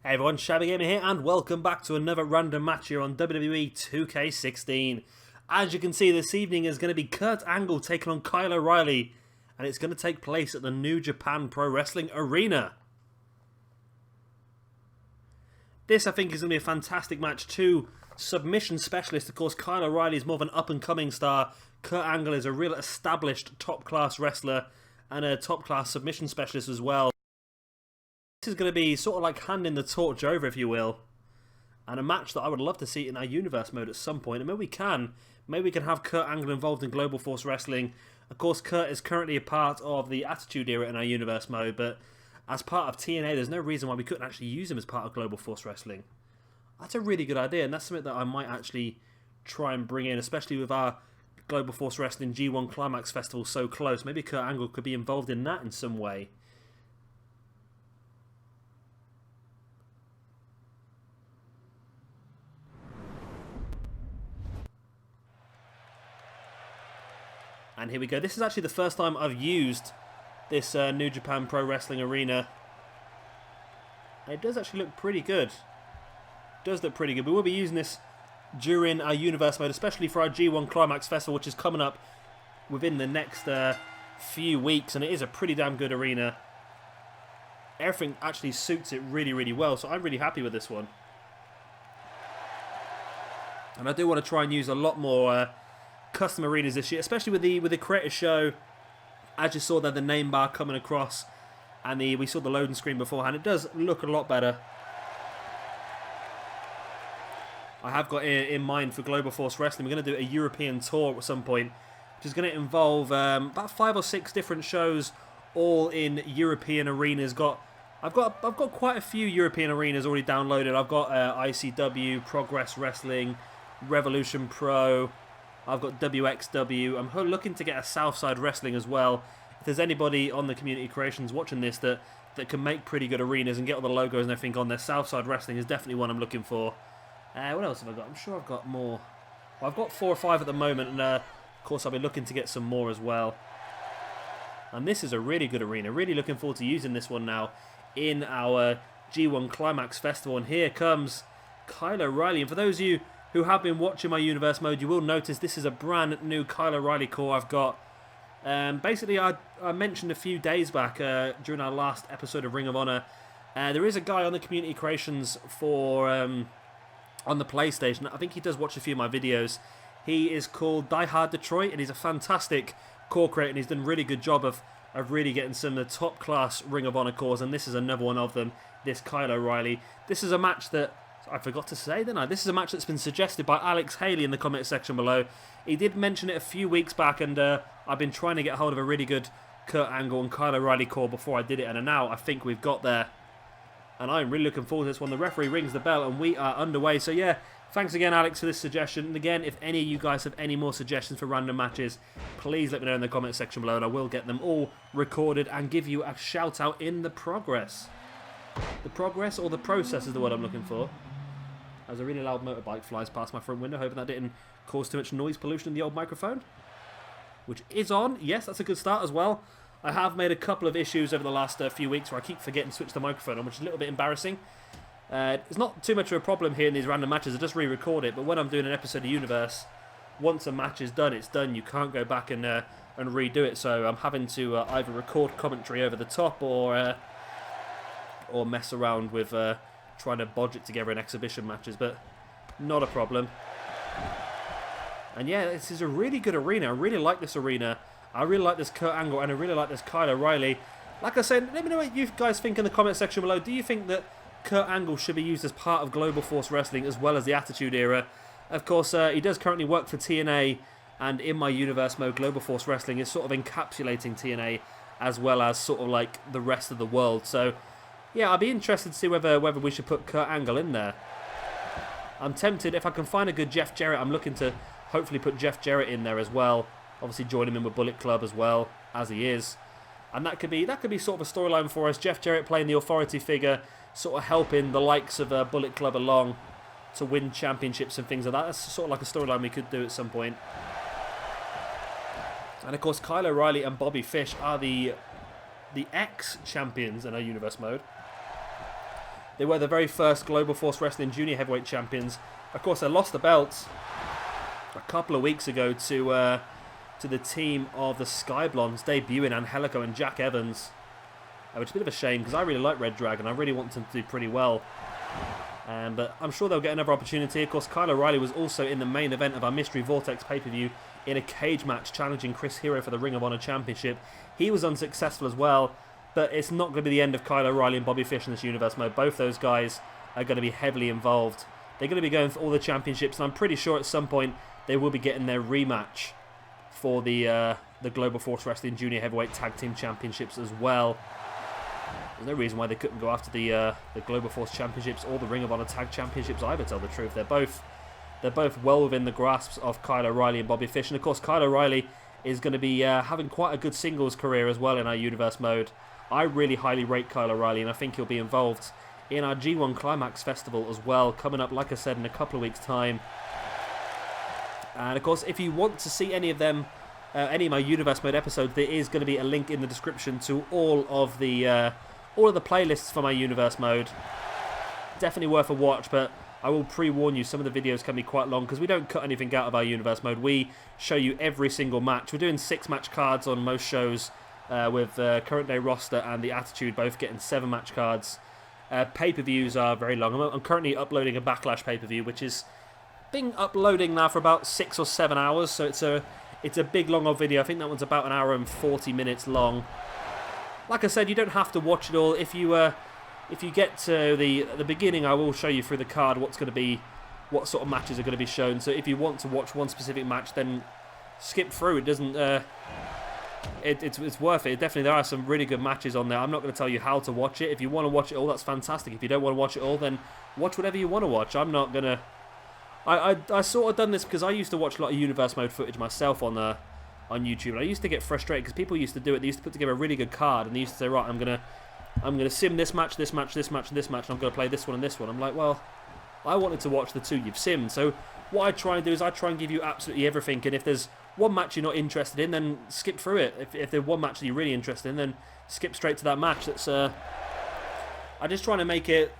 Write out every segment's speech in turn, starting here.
Hey everyone, Shabby Gamer here, and welcome back to another random match here on WWE 2K16. As you can see, this evening is going to be Kurt Angle taking on Kyle O'Reilly, and it's going to take place at the New Japan Pro Wrestling Arena. This, I think, is going to be a fantastic match. Two submission specialists. Of course, Kyle O'Reilly is more of an up-and-coming star. Kurt Angle is a real established top-class wrestler and a top-class submission specialist as well. This is going to be sort of like handing the torch over, if you will, and a match that I would love to see in our universe mode at some point. And maybe we can. Maybe we can have Kurt Angle involved in Global Force Wrestling. Of course, Kurt is currently a part of the Attitude Era in our universe mode, but as part of TNA, there's no reason why we couldn't actually use him as part of Global Force Wrestling. That's a really good idea, and that's something that I might actually try and bring in, especially with our Global Force Wrestling G1 Climax Festival so close. Maybe Kurt Angle could be involved in that in some way. And here we go. This is actually the first time I've used this New Japan Pro Wrestling Arena. It does actually look pretty good. It does look pretty good. We will be using this during our universe mode, especially for our G1 Climax Festival, which is coming up within the next few weeks. And it is a pretty damn good arena. Everything actually suits it really, really well. So I'm really happy with this one. And I do want to try and use a lot more custom arenas this year, especially with the creator show. As you saw there, the name bar coming across, and we saw the loading screen beforehand. It does look a lot better. I have got in mind for Global Force Wrestling, we're going to do a European tour at some point, which is going to involve about 5 or 6 different shows, all in European arenas. I've got quite a few European arenas already downloaded. I've got ICW, Progress Wrestling, Revolution Pro. I've got WXW. I'm looking to get a Southside Wrestling as well. If there's anybody on the Community Creations watching this that can make pretty good arenas and get all the logos and everything on there, Southside Wrestling is definitely one I'm looking for. What else have I got? I'm sure I've got more. Well, I've got 4 or 5 at the moment, and of course I'll be looking to get some more as well. And this is a really good arena. Really looking forward to using this one now in our G1 Climax Festival. And here comes Kyle O'Reilly. And for those of you who have been watching my universe mode, you will notice this is a brand new Kyle O'Reilly core I've got. Basically, I mentioned a few days back during our last episode of Ring of Honor, there is a guy on the Community Creations for on the PlayStation. I think he does watch a few of my videos. He is called Die Hard Detroit, and he's a fantastic core creator, and he's done a really good job of really getting some of the top class Ring of Honor cores, and this is another one of them, this Kyle O'Reilly. This is a match that I forgot to say, didn't I? This is a match that's been suggested by Alex Haley in the comment section below. He did mention it a few weeks back, and I've been trying to get hold of a really good Kurt Angle and Kyle O'Reilly core before I did it, and now I think we've got there. And I'm really looking forward to this one. The referee rings the bell, and we are underway. So yeah, thanks again, Alex, for this suggestion. And again, if any of you guys have any more suggestions for random matches, please let me know in the comment section below, and I will get them all recorded and give you a shout out in the progress. The progress or the process is the word I'm looking for. As a really loud motorbike flies past my front window, hoping that didn't cause too much noise pollution in the old microphone. Which is on. Yes, that's a good start as well. I have made a couple of issues over the last few weeks where I keep forgetting to switch the microphone on, which is a little bit embarrassing. It's not too much of a problem here in these random matches. I just re-record it, but when I'm doing an episode of Universe, once a match is done, it's done. You can't go back and redo it, so I'm having to either record commentary over the top or mess around with trying to bodge it together in exhibition matches, but not a problem. And yeah, this is a really good arena. I really like this arena. I really like this Kurt Angle, and I really like this Kyle O'Reilly. Like I said, let me know what you guys think in the comment section below. Do you think that Kurt Angle should be used as part of Global Force Wrestling as well as the Attitude Era? Of course, he does currently work for TNA, and in my universe mode, Global Force Wrestling is sort of encapsulating TNA as well as sort of like the rest of the world. So yeah, I'd be interested to see whether we should put Kurt Angle in there. I'm tempted, if I can find a good Jeff Jarrett, I'm looking to hopefully put Jeff Jarrett in there as well. Obviously join him in with Bullet Club as well, as he is. And that could be sort of a storyline for us. Jeff Jarrett playing the authority figure, sort of helping the likes of Bullet Club along to win championships and things like that. That's sort of like a storyline we could do at some point. And of course, Kyle O'Reilly and Bobby Fish are the ex-champions in our universe mode. They were the very first Global Force Wrestling Junior Heavyweight Champions. Of course, they lost the belts a couple of weeks ago to the team of the Sky Blondes, debuting Angelico and Jack Evans. Which is a bit of a shame, because I really like Red Dragon. I really want them to do pretty well. But I'm sure they'll get another opportunity. Of course, Kyle O'Reilly was also in the main event of our Mystery Vortex pay-per-view in a cage match challenging Chris Hero for the Ring of Honor Championship. He was unsuccessful as well, but it's not going to be the end of Kyle O'Reilly and Bobby Fish in this universe mode. Both those guys are going to be heavily involved. They're going to be going for all the championships, and I'm pretty sure at some point they will be getting their rematch for the Global Force Wrestling Junior Heavyweight Tag Team Championships as well. There's no reason why they couldn't go after the Global Force Championships or the Ring of Honor Tag Championships either, to tell the truth. They're both well within the grasps of Kyle O'Reilly and Bobby Fish. And of course, Kyle O'Reilly is going to be having quite a good singles career as well in our universe mode. I really highly rate Kyle O'Reilly, and I think he'll be involved in our G1 Climax Festival as well, coming up, like I said, in a couple of weeks' time. And of course, if you want to see any of them, any of my universe mode episodes, there is going to be a link in the description to all of the playlists for my universe mode. Definitely worth a watch, but I will pre-warn you, some of the videos can be quite long because we don't cut anything out of our universe mode. We show you every single match. We're doing 6-match cards on most shows, with current day roster and the Attitude both getting 7-match cards. Pay-per-views are very long. I'm currently uploading a Backlash pay-per-view, which is been uploading now for about 6 or 7 hours, so it's a big long old video. I think that one's about 1 hour and 40 minutes long. Like I said, you don't have to watch it all. If you get to the beginning, I will show you through the card what sort of matches are going to be shown. So if you want to watch one specific match, then skip through. It doesn't. It's worth it. Definitely, there are some really good matches on there. I'm not going to tell you how to watch it. If you want to watch it all, that's fantastic. If you don't want to watch it all, then watch whatever you want to watch. I'm not gonna. I sort of done this because I used to watch a lot of universe mode footage myself on YouTube, and I used to get frustrated because people used to do it. They used to put together a really good card, and they used to say, right, I'm gonna sim this match, this match, this match, and this match, and I'm gonna play this one and this one. I'm like, well, I wanted to watch the two you've simmed. So what I try and do is I try and give you absolutely everything, and if there's one match you're not interested in, then skip through it. If there's one match that you're really interested in, then skip straight to that match. That's I just trying to make it,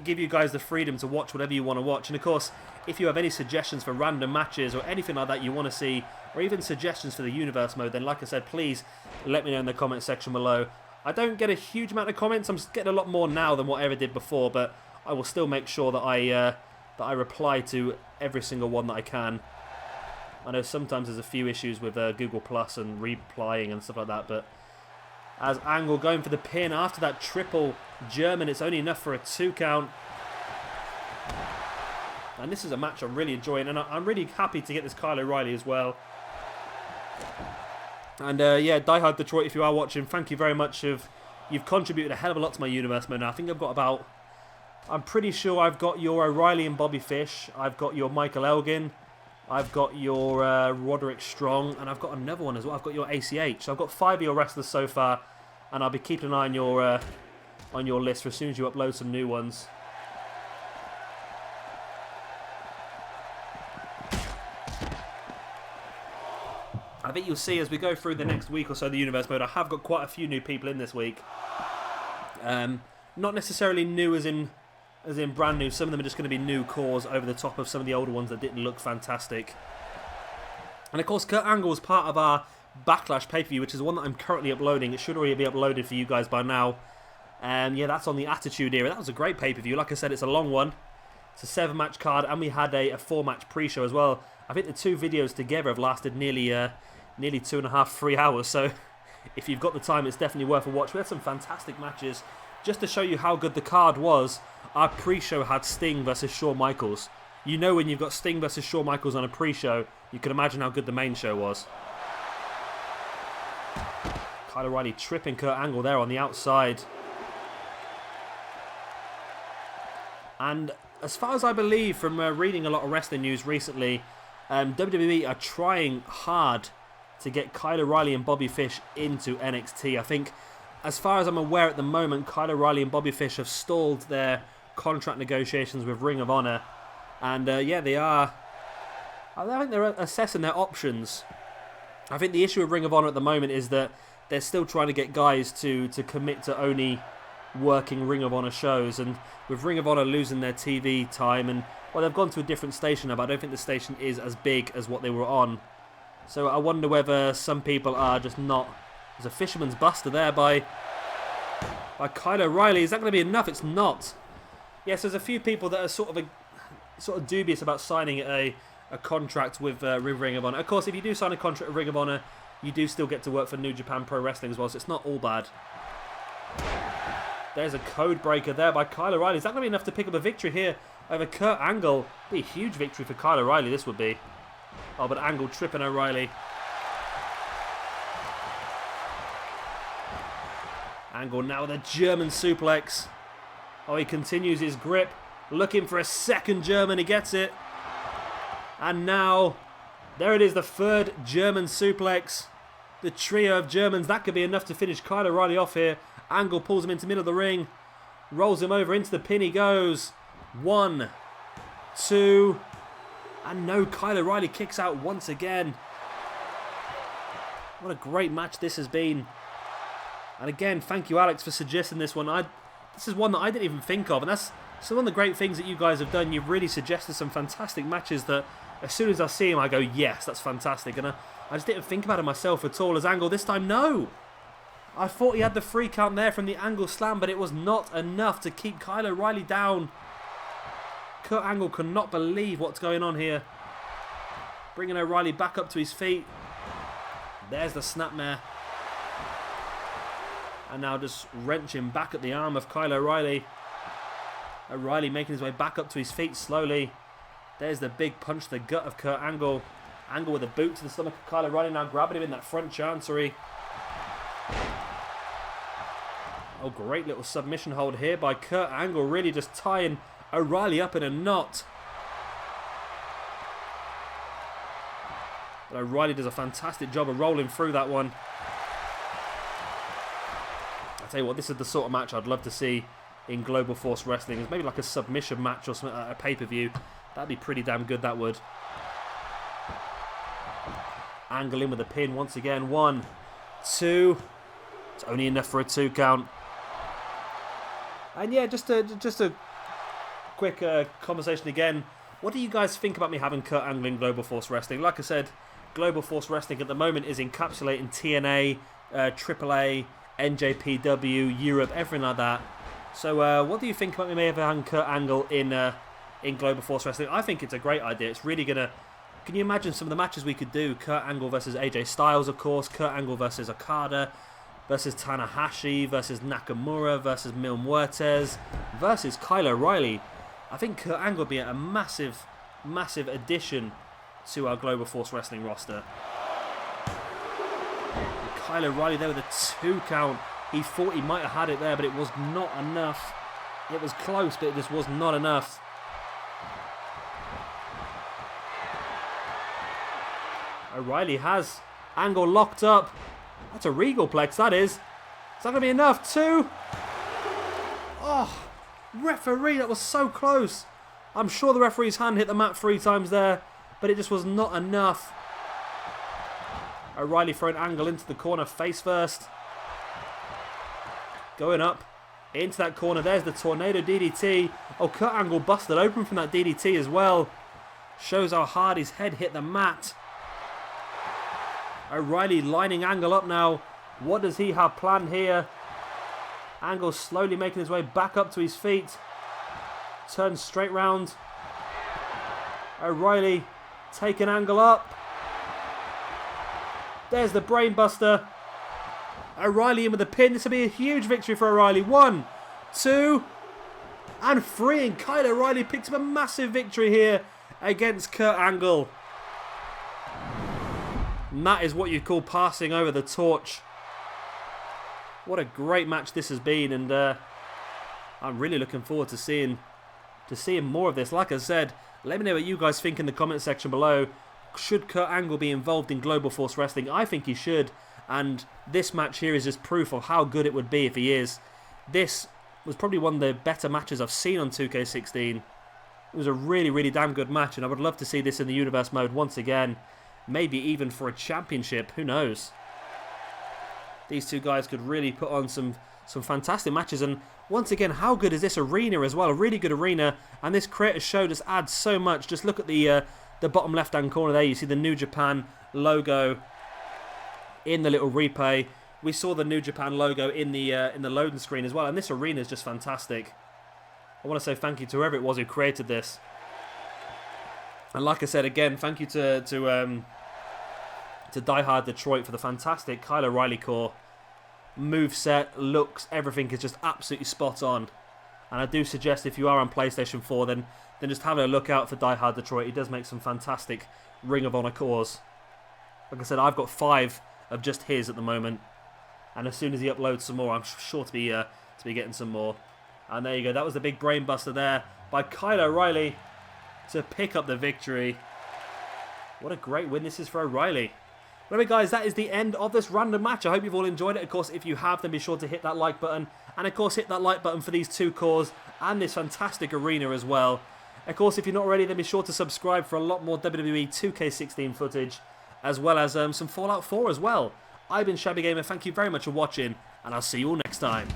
give you guys the freedom to watch whatever you want to watch. And of course, if you have any suggestions for random matches or anything like that you want to see, or even suggestions for the universe mode, then like I said, please let me know in the comment section below. I don't get a huge amount of comments. I'm getting a lot more now than what I ever did before, but I will still make sure that I reply to every single one that I can. I know sometimes there's a few issues with Google Plus and replying and stuff like that, but as Angle going for the pin after that triple German, it's only enough for a 2 count. And this is a match I'm really enjoying, and I'm really happy to get this Kyle O'Reilly as well. And yeah, Die Hard Detroit, if you are watching, thank you very much. You've contributed a hell of a lot to my universe mode now. I think I've got about, I'm pretty sure I've got your O'Reilly and Bobby Fish, I've got your Michael Elgin, I've got your Roderick Strong, and I've got another one as well. I've got your ACH. So I've got 5 of your wrestlers so far, and I'll be keeping an eye on your list for as soon as you upload some new ones. I think you'll see as we go through the next week or so the universe mode, I have got quite a few new people in this week. Not necessarily new as in brand new. Some of them are just going to be new cores over the top of some of the older ones that didn't look fantastic. And of course, Kurt Angle was part of our Backlash pay-per-view, which is the one that I'm currently uploading. It should already be uploaded for you guys by now. And yeah, that's on the Attitude Era. That was a great pay-per-view. Like I said, it's a long one. It's a 7-match card, and we had a 4-match pre-show as well. I think the 2 videos together have lasted nearly 2.5, 3 hours. So if you've got the time, it's definitely worth a watch. We had some fantastic matches. Just to show you how good the card was, our pre-show had Sting versus Shawn Michaels. You know, when you've got Sting versus Shawn Michaels on a pre-show, you can imagine how good the main show was. Kyle O'Reilly tripping Kurt Angle there on the outside. And as far as I believe from reading a lot of wrestling news recently, WWE are trying hard to get Kyle O'Reilly and Bobby Fish into NXT. I think, as far as I'm aware at the moment, Kyle O'Reilly and Bobby Fish have stalled their contract negotiations with Ring of Honor. And yeah, they are. I think they're assessing their options. I think the issue with Ring of Honor at the moment is that they're still trying to get guys to commit to only working Ring of Honor shows, and with Ring of Honor losing their TV time, and well, they've gone to a different station now, but I don't think the station is as big as what they were on. So I wonder whether some people are just not. There's a fisherman's buster there by Kyle O'Reilly. Is that going to be enough? It's not. Yes, there's a few people that are sort of dubious about signing a contract with Ring of Honor. Of course, if you do sign a contract with Ring of Honor, you do still get to work for New Japan Pro Wrestling as well, so it's not all bad. There's a code breaker there by Kyle O'Reilly. Is that going to be enough to pick up a victory here over Kurt Angle? Be a huge victory for Kyle O'Reilly, this would be. Oh, but Angle tripping O'Reilly. Angle now with a German suplex. Oh, he continues his grip. Looking for a second German. He gets it. And now, there it is, the third German suplex. The trio of Germans. That could be enough to finish Kyle O'Reilly off here. Angle pulls him into the middle of the ring. Rolls him over into the pin. He goes. 1, 2... And no, Kyle O'Reilly kicks out once again. What a great match this has been. And again, thank you, Alex, for suggesting this one. This is one that I didn't even think of. And that's some of the great things that you guys have done. You've really suggested some fantastic matches that as soon as I see them, I go, yes, that's fantastic. And I just didn't think about it myself at all. As Angle this time, no. I thought he had the 3 count there from the Angle slam, but it was not enough to keep Kyle O'Reilly down. Kurt Angle could not believe what's going on here. Bringing O'Reilly back up to his feet. There's the snapmare. And now just wrenching back at the arm of Kyle O'Reilly. O'Reilly making his way back up to his feet slowly. There's the big punch to the gut of Kurt Angle. Angle with a boot to the stomach of Kyle O'Reilly, now grabbing him in that front chancery. Oh, great little submission hold here by Kurt Angle, really just tying O'Reilly up in a knot. But O'Reilly does a fantastic job of rolling through that one. I tell you what, this is the sort of match I'd love to see in Global Force Wrestling. It's maybe like a submission match or something, a pay-per-view. That'd be pretty damn good, that would. Angle in with a pin once again. 1, 2. It's only enough for a 2 count. And yeah, just a quick conversation again. What do you guys think about me having Kurt Angle in Global Force Wrestling? Like I said, Global Force Wrestling at the moment is encapsulating TNA, AAA, NJPW, Europe, everything like that. So what do you think about me maybe having Kurt Angle in Global Force Wrestling? I think it's a great idea. It's really going to... Can you imagine some of the matches we could do? Kurt Angle versus AJ Styles, of course. Kurt Angle versus Okada. Versus Tanahashi. Versus Nakamura. Versus Mil Muertes. Versus Kyle O'Reilly. I think Kurt Angle would be a massive, massive addition to our Global Force Wrestling roster. And Kyle O'Reilly there with a 2 count. He thought he might have had it there, but it was not enough. It was close, but it just was not enough. O'Reilly has Angle locked up. That's a Regal Plex, that is. Is that going to be enough? 2. Oh, referee, that was so close. I'm sure the referee's hand hit the mat 3 times there, but it just was not enough. O'Reilly throwing Angle into the corner face first. Going up into that corner. There's the Tornado DDT. Oh, Kurt Angle busted open from that DDT as well. Shows how hard his head hit the mat. O'Reilly lining Angle up now. What does he have planned here? Angle slowly making his way back up to his feet. Turns straight round. O'Reilly taking Angle up. There's the brainbuster. O'Reilly in with the pin. This will be a huge victory for O'Reilly. 1, 2, and 3. And Kyle O'Reilly picks up a massive victory here against Kurt Angle. And that is what you call passing over the torch. What a great match this has been, and I'm really looking forward to seeing more of this. Like I said, let me know what you guys think in the comment section below. Should Kurt Angle be involved in Global Force Wrestling? I think he should, and this match here is just proof of how good it would be if he is. This was probably one of the better matches I've seen on 2K16. It was a really, really damn good match, and I would love to see this in the Universe mode once again. Maybe even for a championship, who knows? These two guys could really put on some some fantastic matches. And once again, how good is this arena as well? A really good arena, and this creator show just adds so much. Just look at the bottom left-hand corner there. You see the New Japan logo in the little replay. We saw the New Japan logo in the loading screen as well, and this arena is just fantastic. I want to say thank you to whoever it was who created this. And like I said again, thank you to Die Hard Detroit for the fantastic Kyle O'Reilly core. Moveset, looks, everything is just absolutely spot on. And I do suggest if you are on PlayStation 4, then just have a look out for Die Hard Detroit. He does make some fantastic Ring of Honor cores. Like I said, I've got 5 of just his at the moment. And as soon as he uploads some more, I'm sure to be getting some more. And there you go. That was the big brain buster there by Kyle O'Reilly to pick up the victory. What a great win this is for O'Reilly. Anyway, guys, that is the end of this random match. I hope you've all enjoyed it. Of course, if you have, then be sure to hit that like button. And, of course, hit that like button for these 2 cores and this fantastic arena as well. Of course, if you're not already, then be sure to subscribe for a lot more WWE 2K16 footage, as well as some Fallout 4 as well. I've been Shabby Gamer. Thank you very much for watching, and I'll see you all next time.